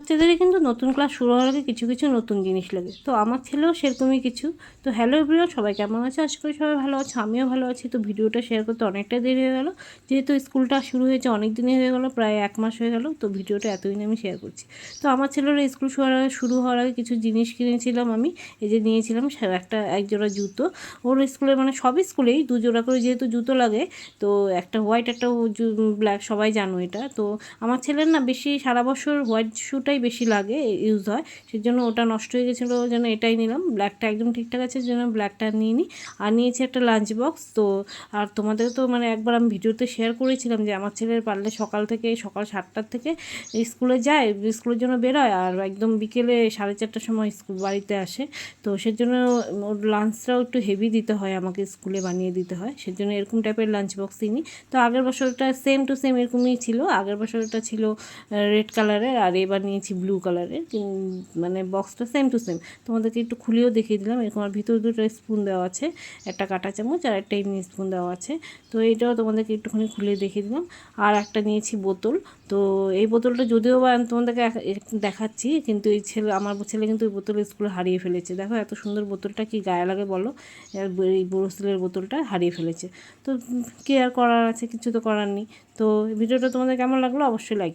বাচ্চাদেরই কিন্তু নতুন ক্লাস শুরু হওয়ার আগে কিছু কিছু নতুন জিনিস লাগে, তো আমার ছেলেও সেরকমই কিছু। তো হ্যালো এভরিওয়ান, সবাই কেমন আছে? আশা করি সবাই ভালো আছে, আমিও ভালো আছি। তো ভিডিওটা শেয়ার করতে অনেকটা দেরি হয়ে গেল, যেহেতু স্কুলটা শুরু হয়েছে অনেক দিনই হয়ে গেল, প্রায় 1 মাস হয়ে গেল। তো ভিডিওটা এতদিন আমি শেয়ার করছি। তো আমার ছেলের স্কুল শুরু হওয়ার আগে কিছু জিনিস কিনেছিলাম আমি। এই যে নিয়েছিলাম এক জোড়া জুতো। ওর স্কুলে মানে সব স্কুলেই 2 জোড়া করে যেহেতু জুতো লাগে, তো একটা হোয়াইট একটা ব্ল্যাক, সবাই জানো এটা। তো আমার ছেলের না বেশি সারা বছর হোয়াইট শ্যুটাই বেশি লাগে, ইউজ হয়, সেজন্য ওটা নষ্ট হয়ে গেছিলো, যেন এটাই নিলাম। ব্ল্যাকটা একদম ঠিকঠাক আছে, যেন ব্ল্যাকটা নিয়ে নিই। আর নিয়েছি একটা লাঞ্চ বক্স। তো আর তোমাদের তো মানে একবার আমি ভিডিওতে শেয়ার করেছিলাম যে আমার ছেলের পারলে সকাল 7টার থেকে স্কুলে যায়, স্কুলের জন্য বেরোয়, আর একদম বিকেলে 4:30টার সময় স্কুল বাড়িতে আসে। তো সেজন্য ওর লাঞ্চটাও একটু হেভি দিতে হয়, আমাকে স্কুলে বানিয়ে দিতে হয়, সেজন্য এরকম টাইপের লাঞ্চ বক্সই নিই। তো আগের বছরটা সেম টু সেম এরকমই ছিল, আগের বছরটা ছিল রেড কালারের, আর এবার নিয়েছি ব্লু কালারের। মানে বক্সটা সেম টু সেম, তোমাদেরকে একটু খুলেও দেখিয়ে দিলাম। এরকম আর ভিতরে 2টা স্পুন দেওয়া আছে, একটা কাঁটা চামচ আর একটা এমনি স্পুন দেওয়া আছে। তো এইটাও তোমাদেরকে একটুখানি খুলে দেখিয়ে দিলাম। আর একটা নিয়েছি বোতল। তো এই বোতলটা যদিও বা আমি তোমাদেরকে দেখাচ্ছি, কিন্তু আমার ছেলে কিন্তু ওই বোতল স্কুলে হারিয়ে ফেলেছে। দেখো এত সুন্দর বোতলটা, কি গায়ে লাগে বলো, এই বোরোসিলের বোতলটা হারিয়ে ফেলেছে। তো কি আর করার আছে, কিছু তো করার নেই। তো ভিডিওটা তোমাদের কেমন লাগলো অবশ্যই লাইক